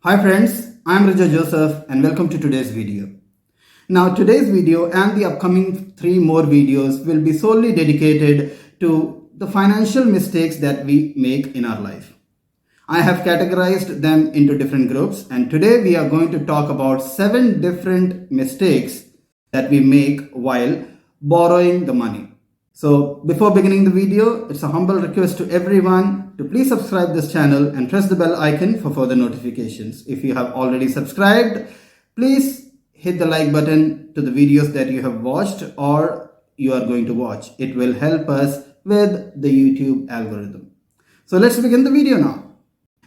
Hi friends, I am Rijo Joseph and welcome to today's video. Now today's video and the upcoming 3 more videos will be solely dedicated to the financial mistakes that we make in our life. I have categorized them into different groups and today we are going to talk about 7 different mistakes that we make while borrowing the money. So before beginning the video, it's a humble request to everyone to please subscribe this channel and press the bell icon for further notifications. If you have already subscribed, please hit the like button to the videos that you have watched or you are going to watch. It will help us with the YouTube algorithm. So let's begin the video now.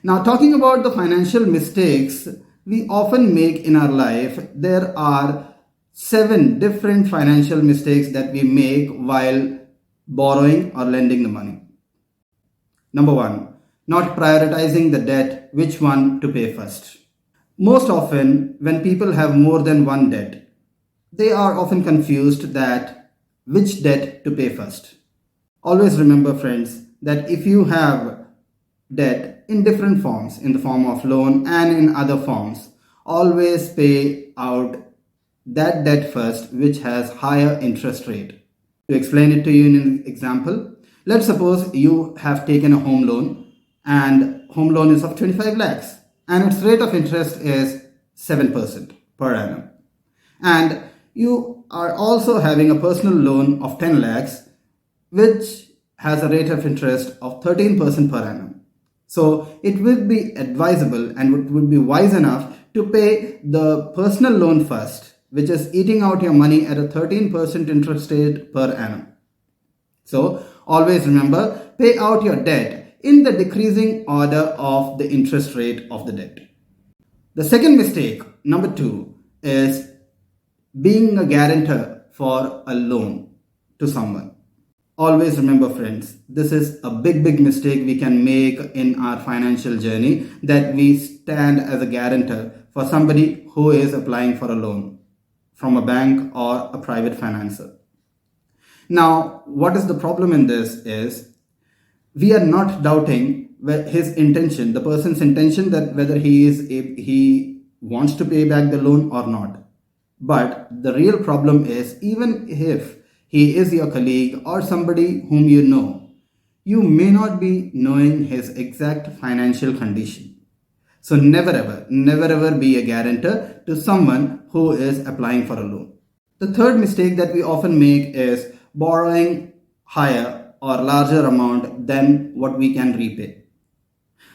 Now talking about the financial mistakes we often make in our life, there are 7 different financial mistakes that we make while borrowing or lending the money. Number 1, not prioritizing the debt, which one to pay first. Most often, when people have more than one debt, they are often confused that which debt to pay first. Always remember, friends, that if you have debt in different forms, in the form of loan and in other forms, always pay out that debt first, which has higher interest rate. To explain it to you in an example, let's suppose you have taken a home loan and home loan is of 25 lakhs and its rate of interest is 7% per annum. And you are also having a personal loan of 10 lakhs which has a rate of interest of 13% per annum. So it would be advisable and it would be wise enough to pay the personal loan first, which is eating out your money at a 13% interest rate per annum. So always remember, pay out your debt in the decreasing order of the interest rate of the debt. The second mistake, number 2, is being a guarantor for a loan to someone. Always remember, friends, this is a big mistake we can make in our financial journey, that we stand as a guarantor for somebody who is applying for a loan from a bank or a private financer. Now, what is the problem in this is we are not doubting his intention, the person's intention, that whether he wants to pay back the loan or not. But the real problem is, even if he is your colleague or somebody whom you know, you may not be knowing his exact financial condition. So never ever be a guarantor to someone who is applying for a loan. The third mistake that we often make is borrowing higher or larger amount than what we can repay.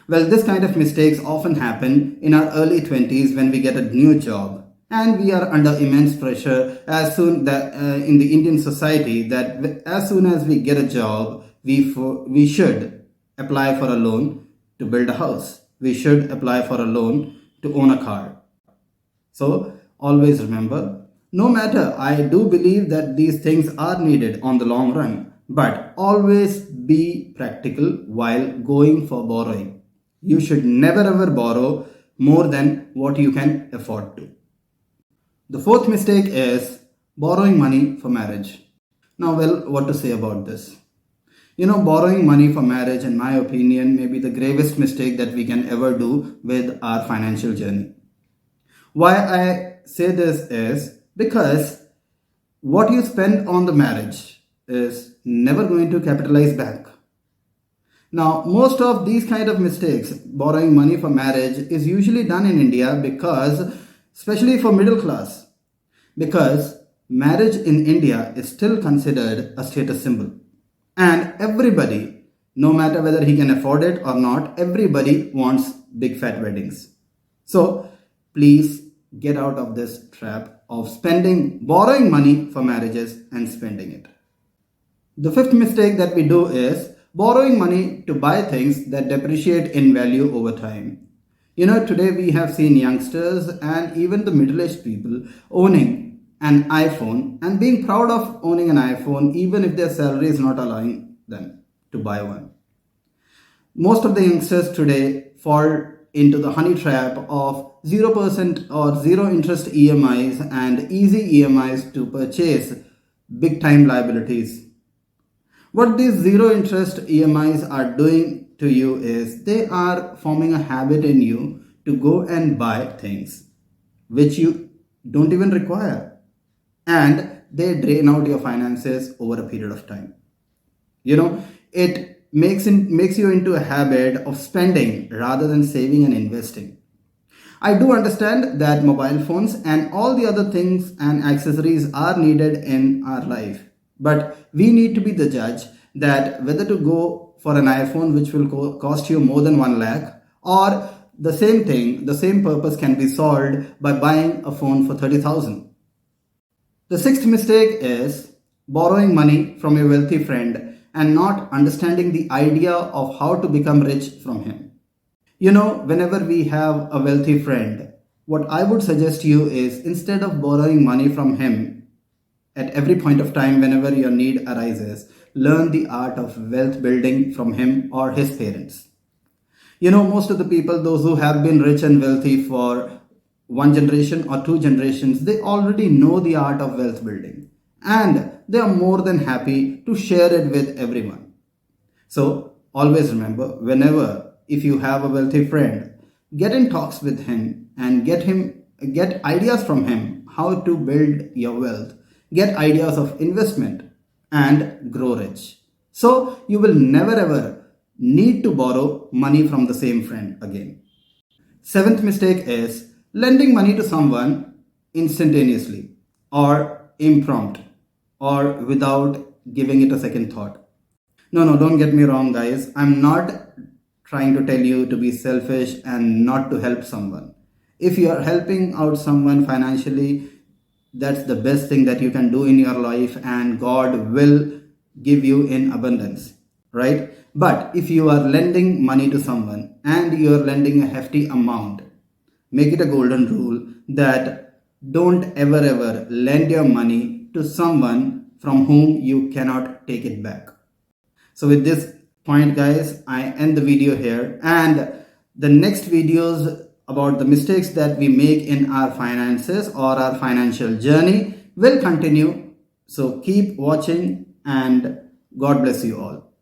Well, this kind of mistakes often happen in our early 20s when we get a new job and we are under immense pressure as soon that in the Indian society, that as soon as we get a job, we should apply for a loan to build a house. We should apply for a loan to own a car. So always remember, no matter, I do believe that these things are needed on the long run, but always be practical while going for borrowing. You should never ever borrow more than what you can afford to. The fourth mistake is borrowing money for marriage. Now, well, what to say about this? Borrowing money for marriage, in my opinion, may be the gravest mistake that we can ever do with our financial journey. Why I say this is because what you spend on the marriage is never going to capitalize back. Now, most of these kind of mistakes, borrowing money for marriage, is usually done in India because, especially for middle class, because marriage in India is still considered a status symbol. And everybody, no matter whether he can afford it or not, everybody wants big fat weddings. So please get out of this trap of borrowing money for marriages and spending it. The fifth mistake that we do is borrowing money to buy things that depreciate in value over time. Today we have seen youngsters and even the middle-aged people owning an iPhone and being proud of owning an iPhone even if their salary is not allowing them to buy one. Most of the youngsters today fall into the honey trap of 0% or zero interest EMIs and easy EMIs to purchase big time liabilities. What these zero interest EMIs are doing to you is they are forming a habit in you to go and buy things which you don't even require, and they drain out your finances over a period of time. It makes you into a habit of spending rather than saving and investing. I do understand that mobile phones and all the other things and accessories are needed in our life, but we need to be the judge that whether to go for an iPhone which will cost you more than 1 lakh, or the same thing, the same purpose can be solved by buying a phone for 30,000. The sixth mistake is borrowing money from a wealthy friend and not understanding the idea of how to become rich from him. Whenever we have a wealthy friend, what I would suggest you is, instead of borrowing money from him at every point of time whenever your need arises, learn the art of wealth building from him or his parents. Most of the people, those who have been rich and wealthy for one generation or two generations, they already know the art of wealth building, and they are more than happy to share it with everyone. So always remember, whenever if you have a wealthy friend, get in talks with him and get ideas from him how to build your wealth, get ideas of investment and grow rich. So you will never ever need to borrow money from the same friend again. Seventh mistake is lending money to someone instantaneously or impromptu or without giving it a second thought. No, don't get me wrong, guys. I'm not trying to tell you to be selfish and not to help someone. If you are helping out someone financially, that's the best thing that you can do in your life, and God will give you in abundance, right? But if you are lending money to someone and you are lending a hefty amount, make it a golden rule that don't ever lend your money to someone from whom you cannot take it back. So with this point, guys, I end the video here, and the next videos about the mistakes that we make in our finances or our financial journey will continue. So keep watching, and God bless you all.